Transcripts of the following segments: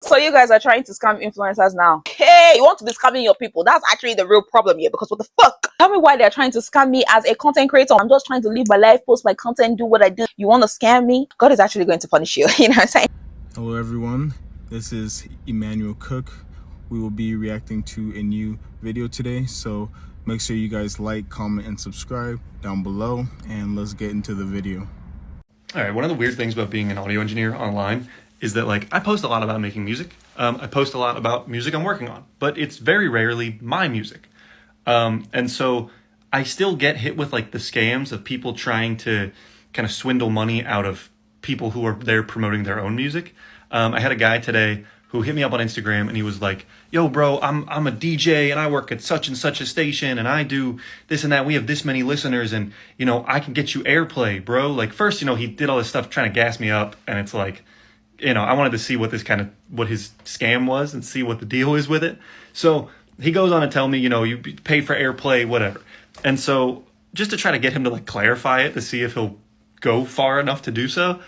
So you guys are trying to scam influencers now. Hey, you want to be scamming your people. That's actually the real problem here, because what the fuck? Tell me why they're trying to scam me as a content creator. I'm just trying to live my life, post my content, do what I do. You want to scam me? God is actually going to punish you. You know what I'm saying? Hello everyone, this is Emmanuel Cook. We will be reacting to a new video today, so make sure you guys like, comment, and subscribe down below, and let's get into the video. All right, one of the weird things about being an audio engineer online is that, like, I post a lot about making music. I post a lot about music I'm working on, but it's very rarely my music. And so I still get hit with, like, the scams of people trying to kind of swindle money out of people who are there promoting their own music. I had a guy today who hit me up on Instagram and he was like, yo, bro, I'm a DJ and I work at such and such a station and I do this and that. We have this many listeners and, you know, I can get you airplay, bro. Like, first, you know, he did all this stuff trying to gas me up, and it's like, you know, I wanted to see what his scam was and see what the deal is with it. So he goes on to tell me, you know, you paid for airplay, whatever. And so just to try to get him to, like, clarify it to see if he'll go far enough to do so,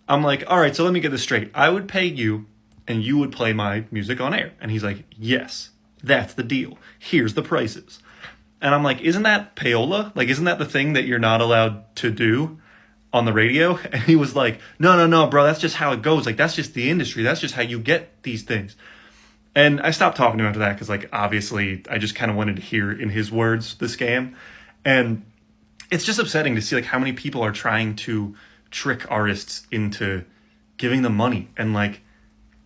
I'm like, all right, so let me get this straight. I would pay you and you would play my music on air. And he's like, yes, that's the deal. Here's the prices. And I'm like, isn't that payola? Like, isn't that the thing that you're not allowed to do on the radio? And he was like, no, bro, that's just how it goes. Like, that's just the industry. That's just how you get these things. And I stopped talking to him after that because, like, obviously I just kind of wanted to hear in his words the scam. And it's just upsetting to see, like, how many people are trying to trick artists into giving them money. And, like,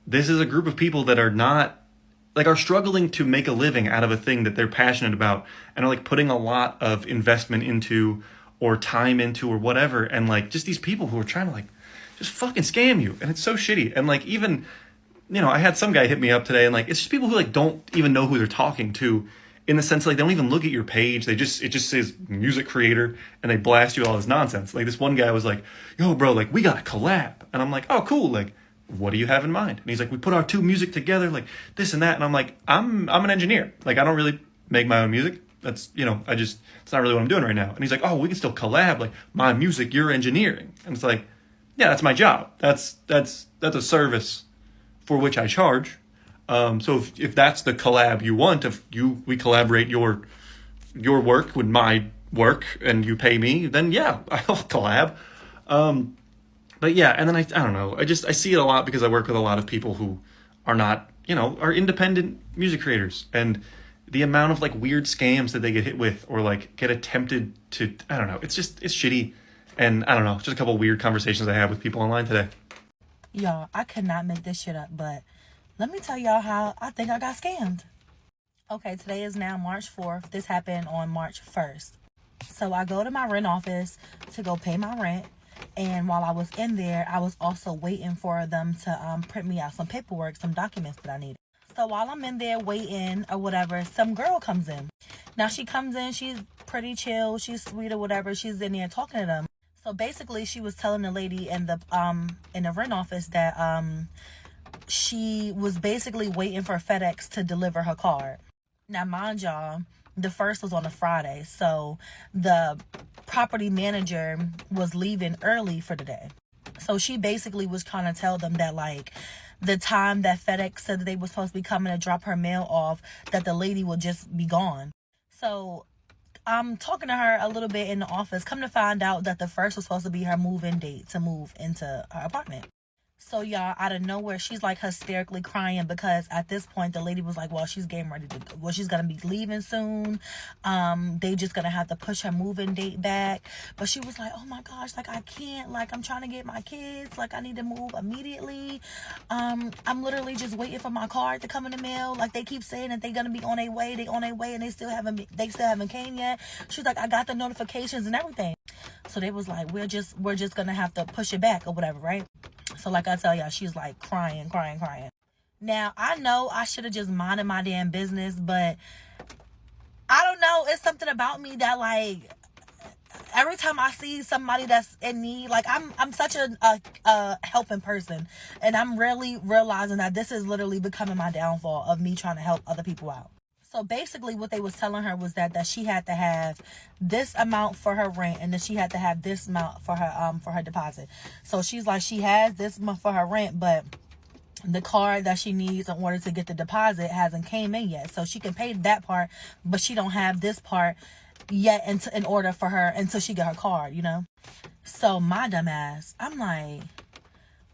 this is a group of people that are not, like, are struggling to make a living out of a thing that they're passionate about and are, like, putting a lot of investment into or time into or whatever. And, like, just these people who are trying to, like, just fucking scam you. And it's so shitty. And, like, even, you know, I had some guy hit me up today and, like, it's just people who, like, don't even know who they're talking to, in the sense, like, they don't even look at your page. It just says music creator and they blast you all this nonsense. Like, this one guy was like, yo, bro, like, we got a collab. And I'm like, oh, cool. Like, what do you have in mind? And he's like, we put our two music together, like this and that. And I'm like, I'm an engineer. Like, I don't really make my own music. That's, you know, it's not really what I'm doing right now. And he's like, oh, we can still collab, like my music, you're engineering. And it's like, yeah, that's my job. That's a service for which I charge. So if that's the collab you want, we collaborate your work with my work and you pay me, then yeah, I'll collab. But yeah, and then I don't know. I see it a lot because I work with a lot of people who are not, you know, are independent music creators, and the amount of, like, weird scams that they get hit with or, like, get attempted to, I don't know. It's shitty. And I don't know, just a couple weird conversations I had with people online today. Y'all, I could not make this shit up, but let me tell y'all how I think I got scammed. Okay, today is now March 4th. This happened on March 1st. So I go to my rent office to go pay my rent. And while I was in there, I was also waiting for them to print me out some paperwork, some documents that I needed. So while I'm in there waiting or whatever, some girl comes in. Now she comes in, she's pretty chill, she's sweet or whatever. She's in there talking to them. So basically, she was telling the lady in the rent office that she was basically waiting for FedEx to deliver her card. Now, mind y'all, the first was on a Friday, so the property manager was leaving early for the day. So she basically was trying to tell them that, like, the time that FedEx said that they were supposed to be coming to drop her mail off, that the lady would just be gone. So I'm talking to her a little bit in the office. Come to find out that the first was supposed to be her move-in date to move into her apartment. So y'all, out of nowhere, she's like hysterically crying because at this point the lady was like, well, she's getting ready to go. Well, she's gonna be leaving soon. They just gonna have to push her moving date back. But she was like, oh my gosh, like, I can't, like, I'm trying to get my kids, like, I need to move immediately. I'm literally just waiting for my card to come in the mail. Like, they keep saying that they're gonna be on their way, and they still haven't came yet. She's like, I got the notifications and everything. So they was like, we're just gonna have to push it back or whatever, right? So like I tell y'all, she's like crying. Now, I know I should have just minded my damn business, but I don't know. It's something about me that, like, every time I see somebody that's in need, like, I'm such a helping person, and I'm really realizing that this is literally becoming my downfall of me trying to help other people out. So basically what they was telling her was that she had to have this amount for her rent, and then she had to have this amount for her deposit. So she's like, she has this month for her rent, but the card that she needs in order to get the deposit hasn't came in yet. So she can pay that part, but she don't have this part yet in order for her until she get her card, you know? So my dumb ass, I'm like,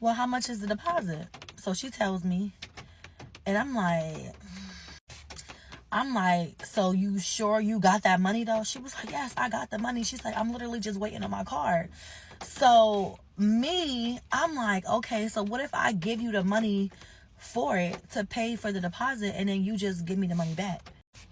well, how much is the deposit? So she tells me, and I'm like, so you sure you got that money though? She was like, yes, I got the money. She's like, I'm literally just waiting on my card. So I'm like, okay, so what if I give you the money for it to pay for the deposit and then you just give me the money back?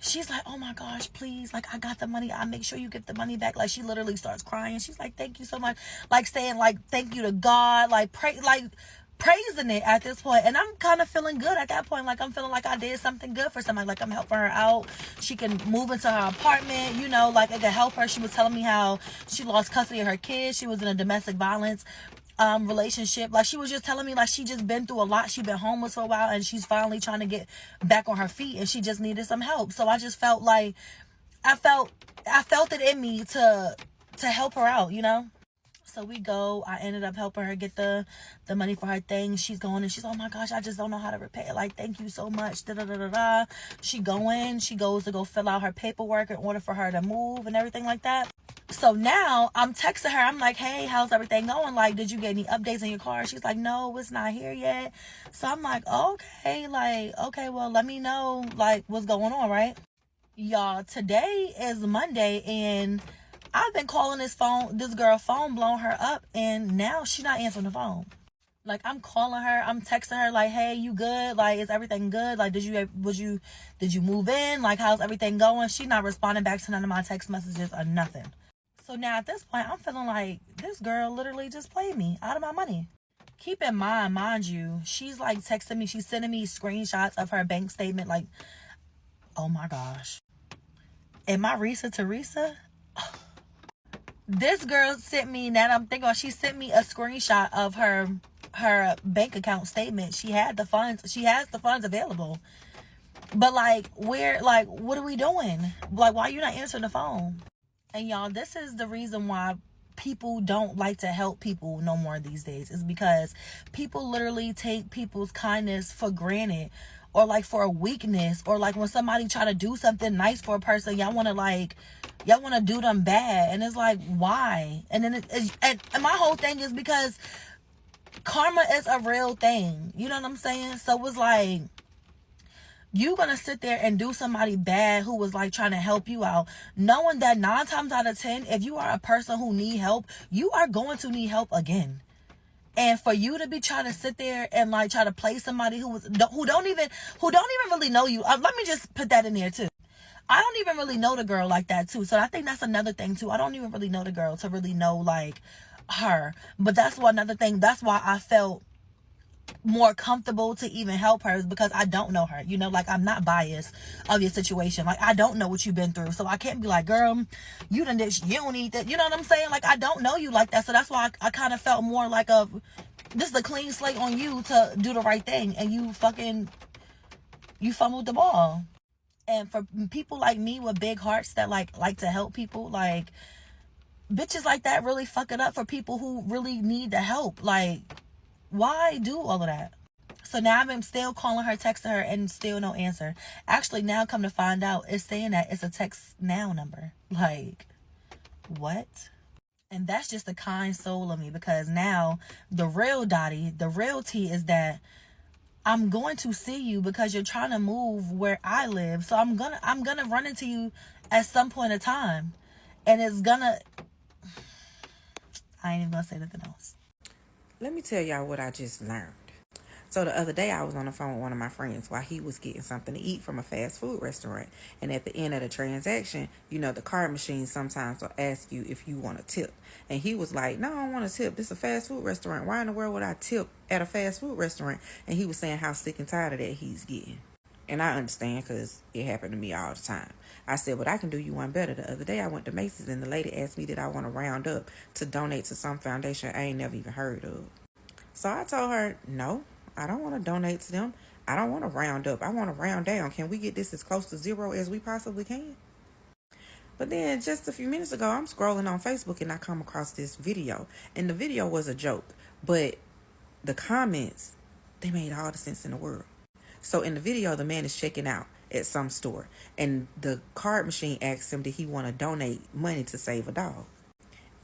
She's like, oh my gosh, please, like, I got the money, I'll make sure you get the money back. Like, she literally starts crying. She's like, thank you so much, like saying like thank you to God, like praising it at this point. And I'm kind of feeling good at that point. Like, I'm feeling like I did something good for somebody. Like, I'm helping her out. She can move into her apartment, you know, like it can help her. She was telling me how she lost custody of her kids. She was in a domestic violence relationship. Like, she was just telling me like she just been through a lot. She been homeless for a while and she's finally trying to get back on her feet and she just needed some help. So I just felt like I felt it in me to help her out, you know. So we go. I ended up helping her get the money for her thing. She's going and she's, oh my gosh, I just don't know how to repay it. Like, thank you so much. Da da da da da. She goes to go fill out her paperwork in order for her to move and everything like that. So now I'm texting her. I'm like, hey, how's everything going? Like, did you get any updates in your car? She's like, no, it's not here yet. So I'm like, okay, well, let me know like what's going on, right? Y'all, today is Monday and I've been calling this girl phone, blowing her up, and now she's not answering the phone. Like, I'm calling her, I'm texting her like, hey, you good? Like, is everything good? Like, did you move in? Like, how's everything going? She's not responding back to none of my text messages or nothing. So now at this point, I'm feeling like this girl literally just played me out of my money. Keep in mind you, she's like texting me, she's sending me screenshots of her bank statement. Like, oh my gosh. Am I Risa Teresa? This girl sent me, now I'm thinking about, she sent me a screenshot of her bank account statement. She has the funds available. But like, what are we doing? Like, why are you not answering the phone? And y'all, this is the reason why people don't like to help people no more these days, is because people literally take people's kindness for granted, or like for a weakness, or like when somebody try to do something nice for a person, y'all want to do them bad. And it's like, why? And then and my whole thing is because karma is a real thing, you know what I'm saying? So it's like, you gonna sit there and do somebody bad who was like trying to help you out, knowing that 9 times out of 10, if you are a person who need help, you are going to need help again. And for you to be trying to sit there and like try to play somebody who don't even really know you. Let me just put that in there too. I don't even really know the girl like that too. So I think that's another thing too. I don't even really know the girl to really know like her. But that's another thing. That's why I felt more comfortable to even help her, is because I don't know her, you know, like I'm not biased of your situation. Like, I don't know what you've been through, so I can't be like, girl, you don't need that, you know what I'm saying? Like, I don't know you like that. So that's why I kind of felt more like this is a clean slate on you to do the right thing, and you fumbled the ball. And for people like me with big hearts that like to help people, like, bitches like that really fuck it up for people who really need the help. Like, why do all of that? So now I've been still calling her, texting her, and still no answer. Actually, now come to find out, it's saying that it's a text now number. Like, what? And that's just the kind soul of me, because now the real Dottie, the real tea is that I'm going to see you because you're trying to move where I live. So I'm gonna run into you at some point in time, and I ain't even gonna say nothing else. Let me tell y'all what I just learned. So the other day I was on the phone with one of my friends while he was getting something to eat from a fast food restaurant. And at the end of the transaction, you know, the card machine sometimes will ask you if you want a tip. And he was like, no, I don't want a tip. This is a fast food restaurant. Why in the world would I tip at a fast food restaurant? And he was saying how sick and tired of that he's getting. And I understand, because it happened to me all the time. I said, but I can do you one better. The other day I went to Macy's and the lady asked me did I want to round up to donate to some foundation I ain't never even heard of. So I told her, no, I don't want to donate to them. I don't want to round up. I want to round down. Can we get this as close to zero as we possibly can? But then just a few minutes ago, I'm scrolling on Facebook and I come across this video. And the video was a joke. But the comments They made all the sense in the world. So in the video, the man is checking out at some store, and the card machine asked him, did he want to donate money to save a dog?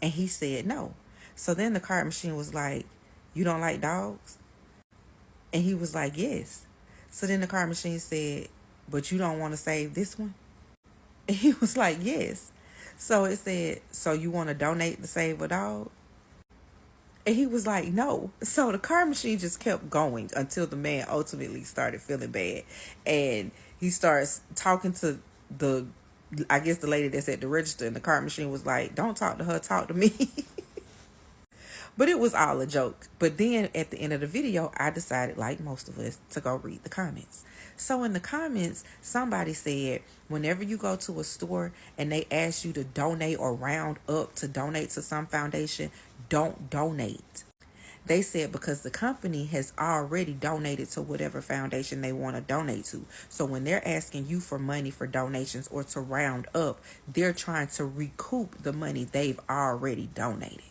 And he said no. So then the card machine was like, you don't like dogs? And he was like, yes. So then the card machine said, but you don't want to save this one? And he was like, yes. So it said, so you want to donate to save a dog? And he was like, no. So the card machine just kept going until the man ultimately started feeling bad. And he starts talking to the lady that's at the register. And the card machine was like, don't talk to her, talk to me. But it was all a joke. But then at the end of the video, I decided, like most of us, to go read the comments. So in the comments, somebody said, whenever you go to a store and they ask you to donate or round up to donate to some foundation, don't donate. They said because the company has already donated to whatever foundation they want to donate to. So when they're asking you for money for donations or to round up, they're trying to recoup the money they've already donated.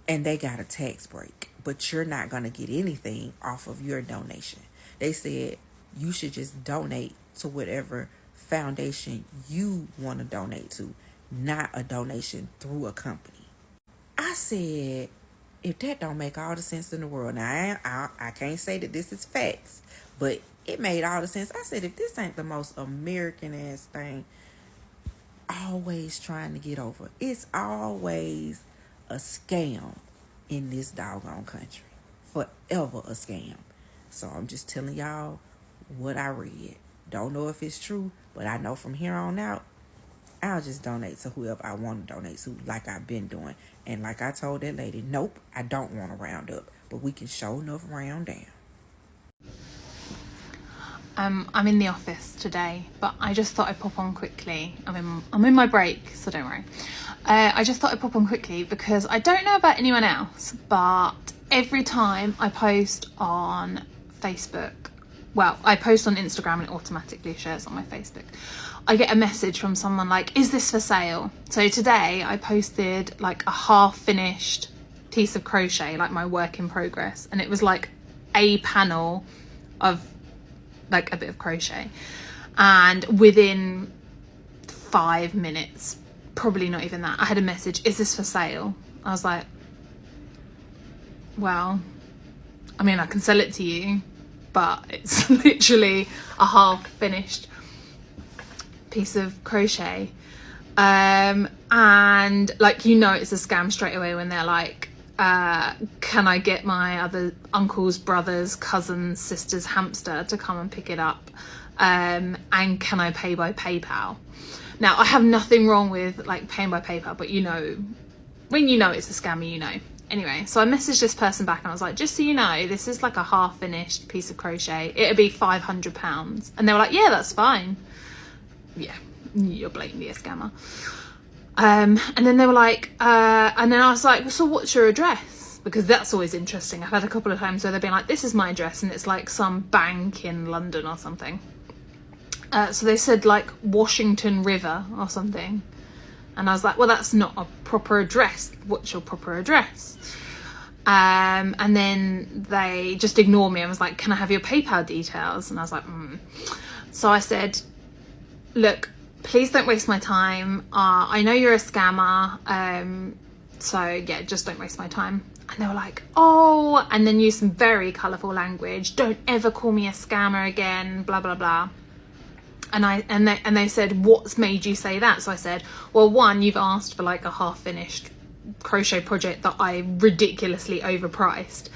And they got a tax break, but you're not going to get anything off of your donation. They said you should just donate to whatever foundation you want to donate to, not a donation through a company. I said, if that don't make all the sense in the world, now I can't say that this is facts, but it made all the sense. I said, if this ain't the most American ass thing, always trying to get over. It's always a scam in this doggone country. Forever a scam. So I'm just telling y'all what I read. Don't know if it's true, but I know from here on out, I'll just donate to whoever I want to donate to, like I've been doing. And like I told that lady, nope, I don't want to round up, but we can show enough round down. I'm in the office today, but I just thought I'd pop on quickly. I'm in my break, so don't worry. I just thought I'd pop on quickly because I don't know about anyone else, but every time I post on Facebook, well, I post on Instagram and it automatically shares on my Facebook, I get a message from someone like, is this for sale? So today I posted like a half finished piece of crochet, like my work in progress, and it was like a panel of like a bit of crochet, and within 5 minutes, probably not even that, I had a message, is this for sale? I was like, well, I mean, I can sell it to you, but it's literally a half finished piece of crochet. And like, you know, it's a scam straight away when they're like, can I get my other uncle's brother's cousin's sister's hamster to come and pick it up, and can I pay by PayPal? Now, I have nothing wrong with like paying by PayPal, but you know, when you know it's a scammer, you know. Anyway, so I messaged this person back and I was like, just so you know, this is like a half finished piece of crochet, it'll be £500. And they were like, yeah, that's fine. Yeah, you're blatantly a scammer. And then they were like, and then I was like, so what's your address? Because that's always interesting. I've had a couple of times where they've been like, this is my address, and it's like some bank in London or something. So they said like Washington River or something. And I was like, well, that's not a proper address. What's your proper address? And then they just ignored me. I was like, can I have your PayPal details? And I was like, So I said, look, please don't waste my time. I know you're a scammer. So yeah, just don't waste my time. And they were like, oh, and then used some very colourful language. Don't ever call me a scammer again, blah, blah, blah. And they said, what's made you say that? So I said, well, one, you've asked for like a half finished crochet project that I ridiculously overpriced,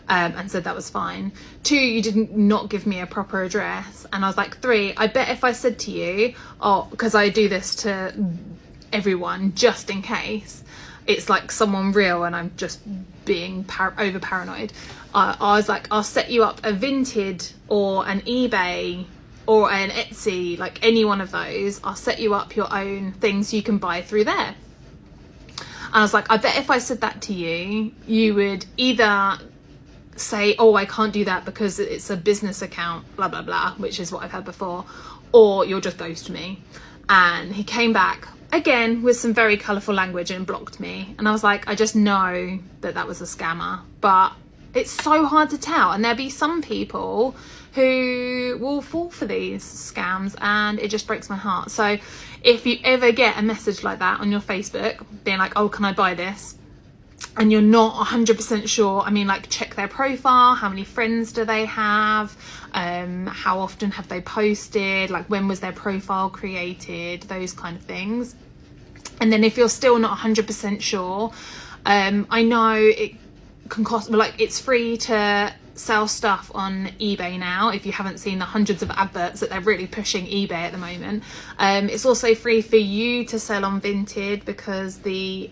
and said that was fine. Two, you didn't not give me a proper address. And I was like, three, I bet if I said to you, oh, because I do this to everyone just in case it's like someone real and I'm just being over paranoid, I was like, I'll set you up a Vinted or an eBay or an Etsy, like any one of those. I'll set you up your own things you can buy through there. And I was like, I bet if I said that to you, you would either say, oh, I can't do that because it's a business account, blah, blah, blah, which is what I've had before, or you'll just ghost me. And he came back again with some very colourful language and blocked me. And I was like, I just know that that was a scammer, but It's so hard to tell, and there'll be some people who will fall for these scams, and it just breaks my heart. So if you ever get a message like that on your Facebook being like, oh, can I buy this, and you're not 100% sure, I mean, like, check their profile. How many friends do they have? How often have they posted? Like, when was their profile created? Those kind of things. And then if you're still not 100% sure, I know it can cost, like, it's free to sell stuff on eBay now. If you haven't seen the hundreds of adverts that they're really pushing eBay at the moment, it's also free for you to sell on Vinted, because the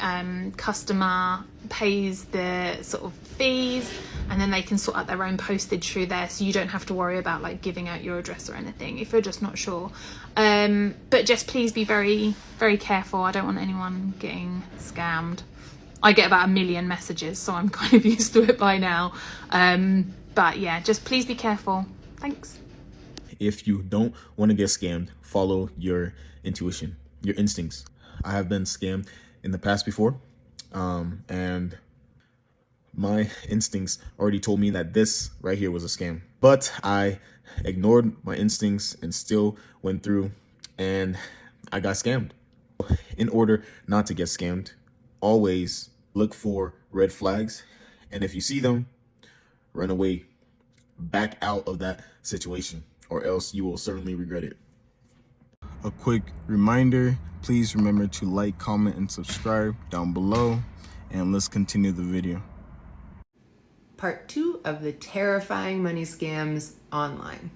customer pays the sort of fees, and then they can sort out their own postage through there, so you don't have to worry about like giving out your address or anything if you're just not sure. But just please be very, very careful. I don't want anyone getting scammed. I get about 1 million messages, so I'm kind of used to it by now. But yeah, just please be careful. Thanks. If you don't want to get scammed, follow your intuition, your instincts. I have been scammed in the past before, and my instincts already told me that this right here was a scam. But I ignored my instincts and still went through, and I got scammed. In order not to get scammed, always look for red flags, and if you see them, run away, back out of that situation, or else you will certainly regret it. A quick reminder, please remember to like, comment, and subscribe down below, and let's continue the video. Part 2 of the terrifying money scams online.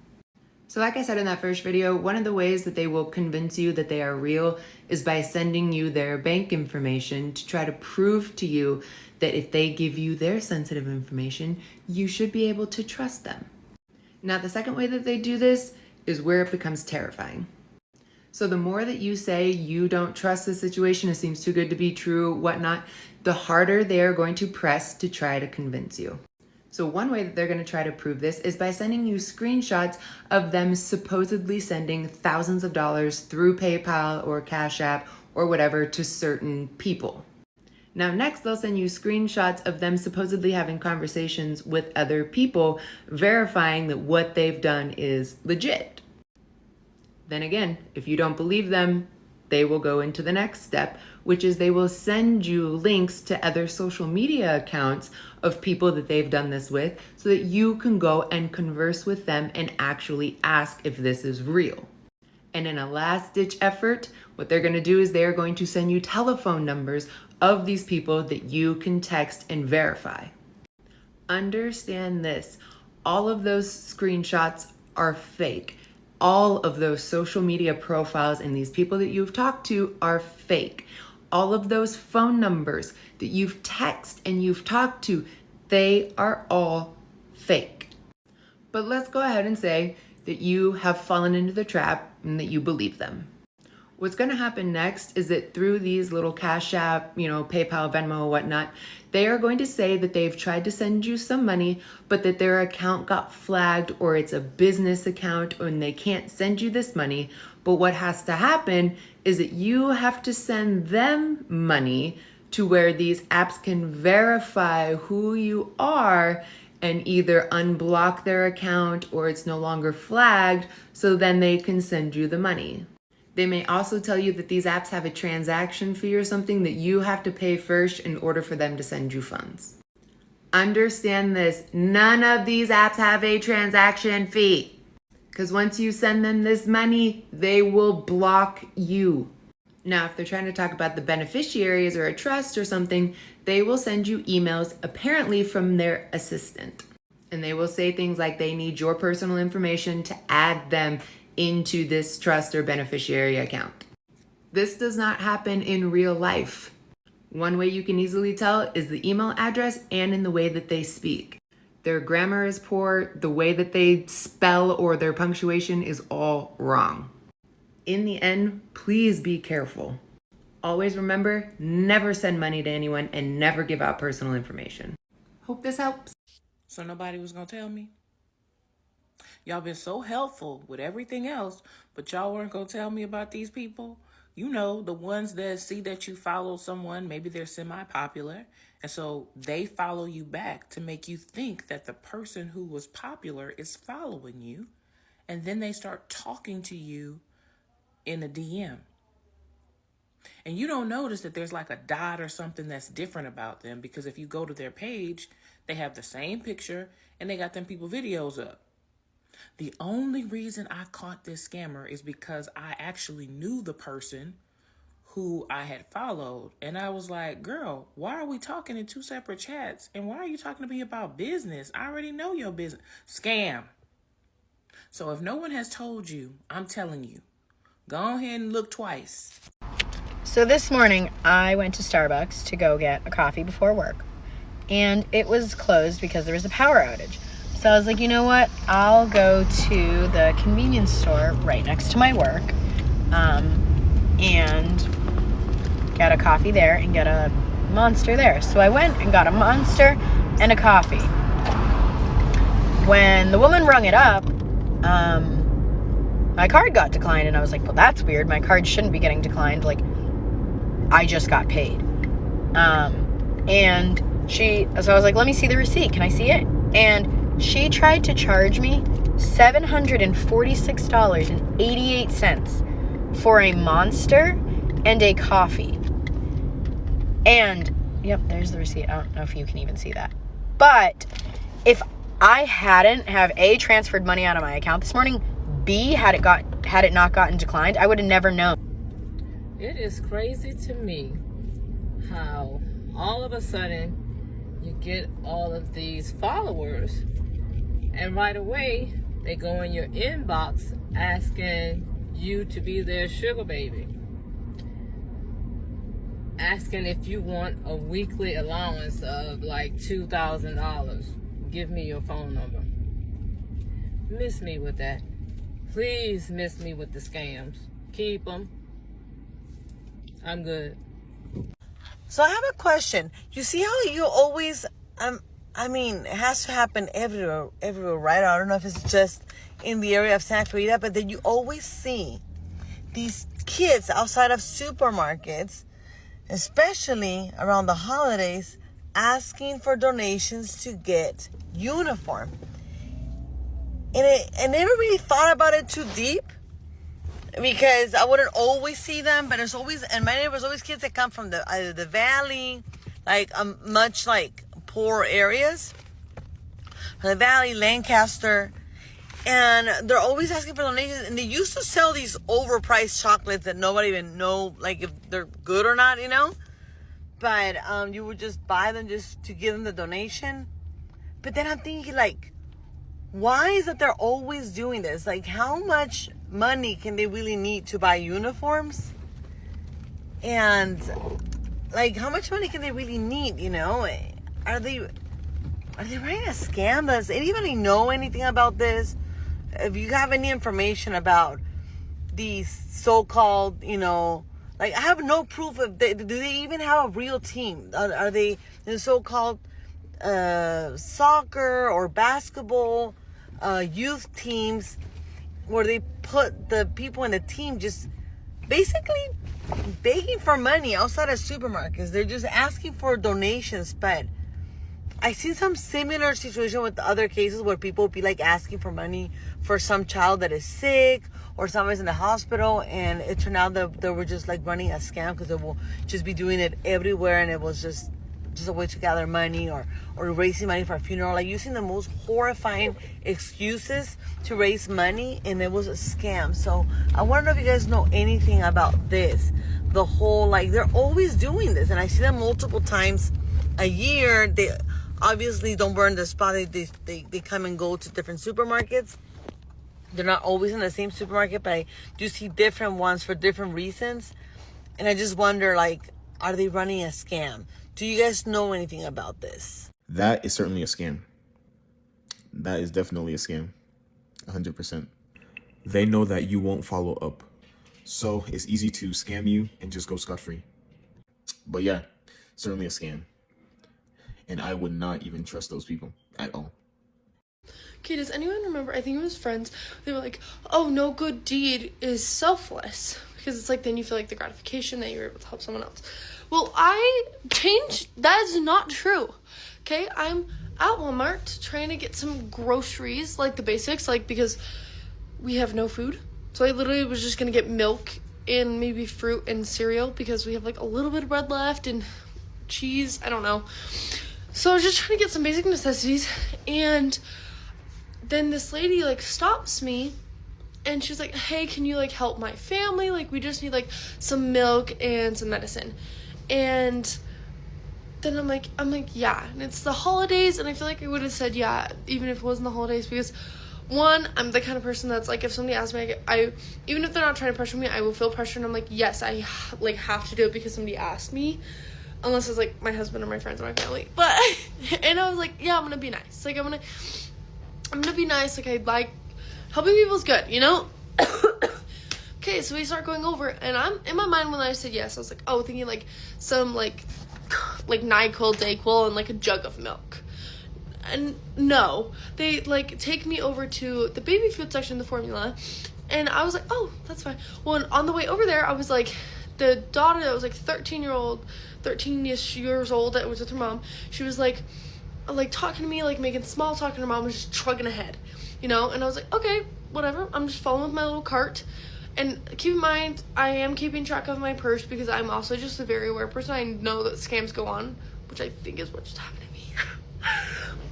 So like I said in that first video, one of the ways that they will convince you that they are real is by sending you their bank information to try to prove to you that if they give you their sensitive information, you should be able to trust them. Now, the second way that they do this is where it becomes terrifying. So the more that you say you don't trust the situation, it seems too good to be true, whatnot, the harder they are going to press to try to convince you. So one way that they're going to try to prove this is by sending you screenshots of them supposedly sending thousands of dollars through PayPal or Cash App or whatever to certain people. Now next, they'll send you screenshots of them supposedly having conversations with other people, verifying that what they've done is legit. Then again, if you don't believe them, they will go into the next step, which is they will send you links to other social media accounts of people that they've done this with, so that you can go and converse with them and actually ask if this is real. And in a last-ditch effort, what they're going to do is they're going to send you telephone numbers of these people that you can text and verify. Understand this, all of those screenshots are fake. All of those social media profiles and these people that you've talked to are fake. All of those phone numbers that you've texted and you've talked to, they are all fake. But let's go ahead and say that you have fallen into the trap and that you believe them. What's going to happen next is that through these little Cash App, PayPal, Venmo, whatnot, they are going to say that they've tried to send you some money, but that their account got flagged, or it's a business account and they can't send you this money. But what has to happen is that you have to send them money to where these apps can verify who you are and either unblock their account or it's no longer flagged, so then they can send you the money. They may also tell you that these apps have a transaction fee or something that you have to pay first in order for them to send you funds. Understand this, none of these apps have a transaction fee. Because once you send them this money, they will block you. Now, if they're trying to talk about the beneficiaries or a trust or something, they will send you emails apparently from their assistant. And they will say things like they need your personal information to add them into this trust or beneficiary account. This does not happen in real life. One way you can easily tell is the email address and in the way that they speak. Their grammar is poor, the way that they spell or their punctuation is all wrong. In the end, please be careful. Always remember, never send money to anyone and never give out personal information. Hope this helps. So nobody was gonna tell me? Y'all been so helpful with everything else, but y'all weren't gonna tell me about these people? The ones that see that you follow someone, maybe they're semi-popular, And so they follow you back to make you think that the person who was popular is following you. And then they start talking to you in a DM. And you don't notice that there's like a dot or something that's different about them, because if you go to their page, they have the same picture and they got them people videos up. The only reason I caught this scammer is because I actually knew the person who I had followed. And I was like, girl, why are we talking in 2 separate chats? And why are you talking to me about business? I already know your business. Scam. So if no one has told you, I'm telling you, go ahead and look twice. So this morning, I went to Starbucks to go get a coffee before work, and it was closed because there was a power outage. So I was like, you know what? I'll go to the convenience store right next to my work, and get a coffee there and get a Monster there. So I went and got a Monster and a coffee. When the woman rung it up, my card got declined, and I was like, well, that's weird. My card shouldn't be getting declined. Like, I just got paid. So I was like, let me see the receipt. Can I see it? And she tried to charge me $746.88 for a Monster and a coffee. And, yep, there's the receipt. I don't know if you can even see that. But if I hadn't have A, transferred money out of my account this morning, B, had it not gotten declined, I would have never known. It is crazy to me how all of a sudden you get all of these followers and right away they go in your inbox asking you to be their sugar baby, asking if you want a weekly allowance of like $2,000. Give me your phone number. Miss me with that. Please miss me with the scams. Keep them. I'm good. So I have a question. You see how you always, it has to happen everywhere, right? I don't know if it's just in the area of Santa Clarita, but then you always see these kids outside of supermarkets, especially around the holidays, asking for donations to get uniform. And I never really thought about it too deep, because I wouldn't always see them, but there's always, and my neighbors always kids that come from either the valley, like much like poor areas, the valley, Lancaster, and they're always asking for donations. And they used to sell these overpriced chocolates that nobody even know like if they're good or not, But you would just buy them just to give them the donation. But then I'm thinking, like, why is it they're always doing this? Like, how much money can they really need to buy uniforms? And, like, how much money can they really need, Are they running a scam? Does anybody know anything about this? If you have any information about these so-called, like, I have no proof of, do they even have a real team? Are they the so-called soccer or basketball youth teams where they put the people in the team just basically begging for money outside of supermarkets? They're just asking for donations. But I see some similar situation with the other cases where people be like asking for money for some child that is sick or someone's in the hospital, and it turned out that they were just like running a scam because they will just be doing it everywhere, and it was just a way to gather money or raising money for a funeral, like using the most horrifying excuses to raise money, and it was a scam. So I want to know if you guys know anything about this. The whole, like, they're always doing this, and I see them multiple times a year. They obviously don't burn the spot. They come and go to different supermarkets. They're not always in the same supermarket, but I do see different ones for different reasons. And I just wonder, like, are they running a scam? Do you guys know anything about this? That is certainly a scam. That is definitely a scam. 100%. They know that you won't follow up. So it's easy to scam you and just go scot-free. But yeah, certainly a scam. And I would not even trust those people at all. Okay, does anyone remember, I think it was Friends, they were like, oh, no good deed is selfless. Because it's like, then you feel like the gratification that you're able to help someone else. Well, I changed. That is not true. Okay, I'm at Walmart trying to get some groceries, like the basics, like because we have no food. So I literally was just gonna get milk and maybe fruit and cereal because we have like a little bit of bread left and cheese. I don't know. So I was just trying to get some basic necessities, and then this lady like stops me, and she's like, hey, can you like help my family? Like we just need like some milk and some medicine. And then I'm like, yeah. And it's the holidays, and I feel like I would have said yeah, even if it wasn't the holidays, because one, I'm the kind of person that's like, if somebody asks me, I even if they're not trying to pressure me, I will feel pressure, and I'm like, yes, I like have to do it because somebody asked me, unless it's like my husband or my friends or my family. But and I was like, yeah, I'm gonna be nice. Like I'm gonna be nice. Like I like helping people is good, you know. Okay, so we start going over, and I'm in my mind when I said yes, I was like, oh, thinking like some like NyQuil, DayQuil, and like a jug of milk. And no, they like take me over to the baby food section, the formula, and I was like, oh, that's fine. Well, and on the way over there, I was like, the daughter that was like 13-ish years old that was with her mom, she was like talking to me, like making small talk, and her mom was just trugging ahead, you know. And I was like, okay, whatever, I'm just following with my little cart. And keep in mind, I am keeping track of my purse because I'm also just a very aware person. I know that scams go on, which I think is what just happened to me.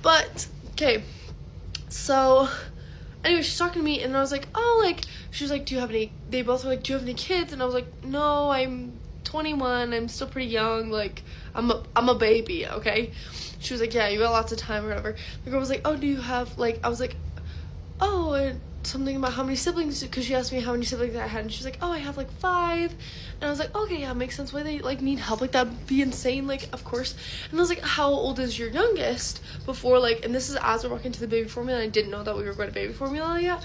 But okay, so anyway, she's talking to me, and I was like, oh, like, she was like, do you have any, they both were like, do you have any kids? And I was like, no, I'm 21, I'm still pretty young, like, I'm a baby, okay? She was like, yeah, you got lots of time or whatever. The girl was like, oh, do you have, like, I was like, oh, and something about how many siblings, because she asked me how many siblings I had, and she's like, oh, I have like 5. And I was like, okay, yeah, makes sense why they like need help, like that'd be insane, like, of course. And I was like, how old is your youngest? Before, like, and this is as we're walking to the baby formula, and I didn't know that we were going to baby formula yet.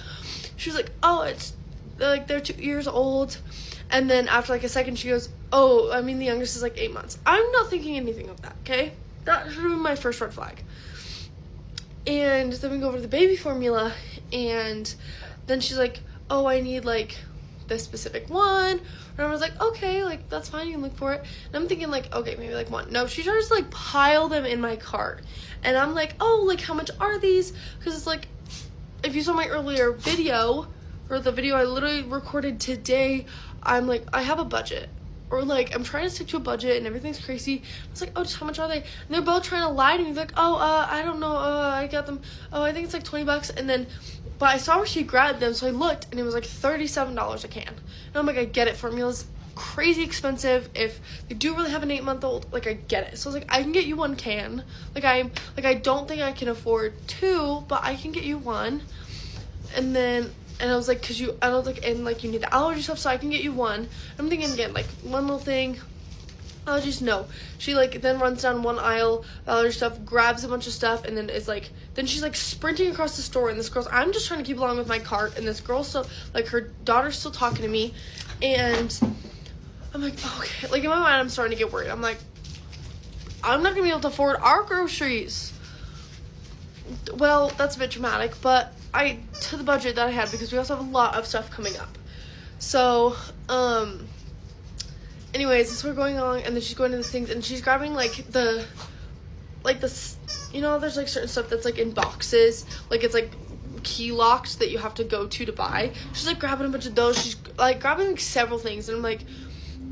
She was like, oh, it's like they're 2 years old. And then after like a second, she goes, oh, I mean the youngest is like 8 months. I'm not thinking anything of that, okay? That should have been my first red flag. And then we go over to the baby formula, and then she's like, oh, I need like this specific one. And I was like, okay, like that's fine, you can look for it. And I'm thinking like, okay, maybe like one. No, she tries to like pile them in my cart, and I'm like, oh, like how much are these? Because it's like, if you saw my earlier video, or the video I literally recorded today, I'm like, I have a budget, or like I'm trying to stick to a budget, and everything's crazy. I was like, oh, just how much are they? And they're both trying to lie to me. They're like, oh, I don't know, I got them, oh, I think it's like $20. And then, but I saw where she grabbed them, so I looked, and it was like $37 a can. And I'm like, I get it, formula's crazy expensive. If they do really have an 8-month-old, like I get it. So I was like, I can get you 1 can. Like I don't think I can afford 2, but I can get you 1. And then, and I was like, cause you, I don't like, and like you need the allergy stuff, so I can get you 1. I'm thinking again, like one little thing. Allergies, no. She like then runs down one aisle, allergy stuff, grabs a bunch of stuff, and then is like, then she's like sprinting across the store, and this girl's, I'm just trying to keep along with my cart, and this girl's still, like her daughter's still talking to me, and I'm like, okay, like in my mind I'm starting to get worried. I'm like, I'm not gonna be able to afford our groceries. Well, that's a bit dramatic, but to the budget that I had, because we also have a lot of stuff coming up. So, anyways, this we're going on, and then she's going to the things, and she's grabbing like the, you know, there's like certain stuff that's like in boxes, like it's like key locks that you have to go to buy. She's like grabbing a bunch of those. She's like grabbing like several things, and I'm like,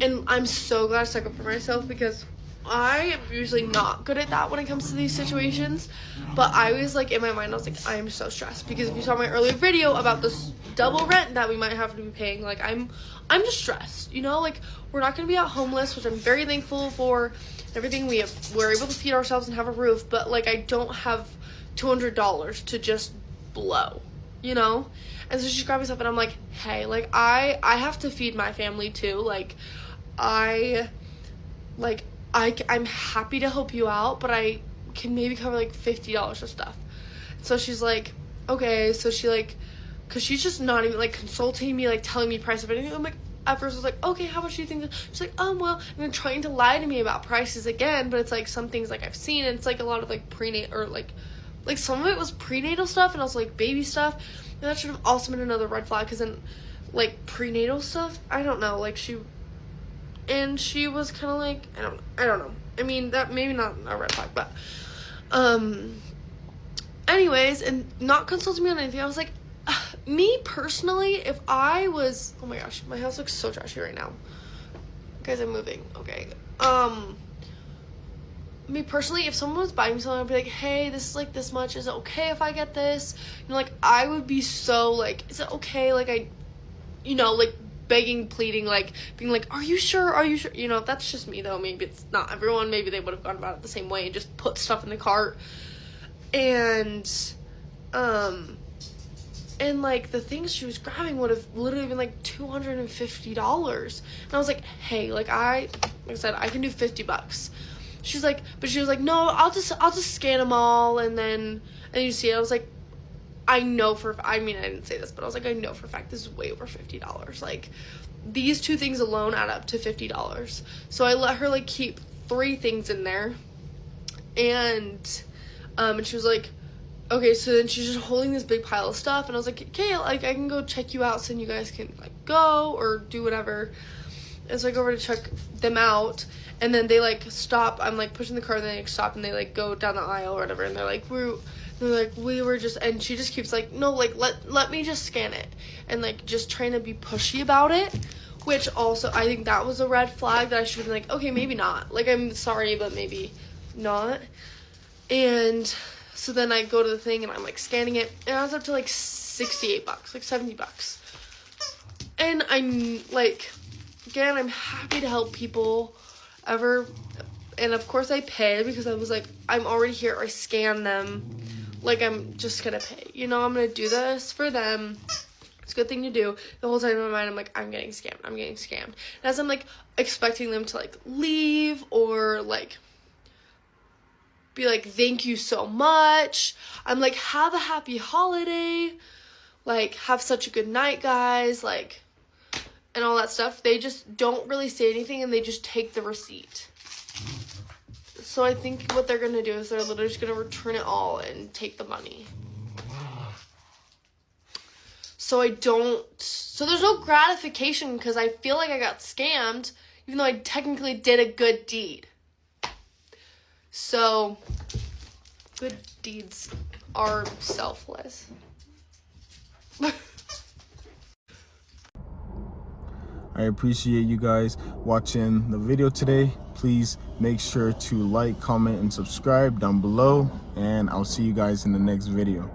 and I'm so glad I stuck up for myself, because I am usually not good at that when it comes to these situations. But I was like, in my mind, I was like, I am so stressed, because if you saw my earlier video about this double rent that we might have to be paying, like I'm just stressed, you know, like we're not gonna be out homeless, which I'm very thankful for. Everything we're able to feed ourselves and have a roof, but like I don't have $200 to just blow, you know. And so she's grabbing stuff, and I'm like, hey, like I have to feed my family too. Like I'm happy to help you out, but I can maybe cover like $50 of stuff. So she's like, okay. So she like, cause she's just not even like consulting me, like telling me price of anything. I'm like, at first I was like, okay, how much do you think? She's like, well, and then trying to lie to me about prices again, but it's like some things like I've seen, and it's like a lot of like prenatal, or like some of it was prenatal stuff, and also like baby stuff, and that should have also been another red flag, because then like prenatal stuff, I don't know, like and she was kind of like, I don't know. I mean, that maybe not a red flag, but anyways, and not consulting me on anything. I was like, me personally, if I was, oh my gosh, my house looks so trashy right now. Guys, I'm moving. Okay. Me personally, if someone was buying me something, I'd be like, hey, this is like this much. Is it okay if I get this? You know, like, I would be so like, is it okay? Like, like begging, pleading, like being like, are you sure? Are you sure? You know, that's just me though. Maybe it's not everyone. Maybe they would have gone about it the same way and just put stuff in the cart. And like the things she was grabbing would have literally been like $250. And I was like, hey, like I said, I can do $50. She's like, but she was like, no, I'll just scan them all, and you see it. I was like, I know I didn't say this, but I was like, I know for a fact this is way over $50. Like, these two things alone add up to $50. So I let her like keep 3 things in there, and she was like, okay. So then she's just holding this big pile of stuff, and I was like, okay, like I can go check you out, so you guys can like go or do whatever. And so I go over to check them out. And then they like stop. I'm like pushing the car, and they like stop, and they like go down the aisle or whatever. And they're like, we were just, and she just keeps like, no, like let me just scan it, and like just trying to be pushy about it. Which also, I think that was a red flag that I should have been like, okay, maybe not. Like, I'm sorry, but maybe not. And so then I go to the thing, and I'm like scanning it, and I was up to like $68, like $70. And I'm like, again, I'm happy to help people. And of course I paid, because I was like, I'm already here, I scan them, like I'm just gonna pay, I'm gonna do this for them. It's a good thing to do. The whole time in my mind, I'm like, I'm getting scammed. And as I'm like expecting them to like leave or like be like, thank you so much, I'm like, have a happy holiday, like have such a good night, guys, like, and all that stuff. They just don't really say anything, and they just take the receipt. So I think what they're going to do is they're literally just going to return it all and take the money. So there's no gratification, because I feel like I got scammed, even though I technically did a good deed. So good deeds are selfless. I appreciate you guys watching the video today. Please make sure to like, comment, and subscribe down below, and I'll see you guys in the next video.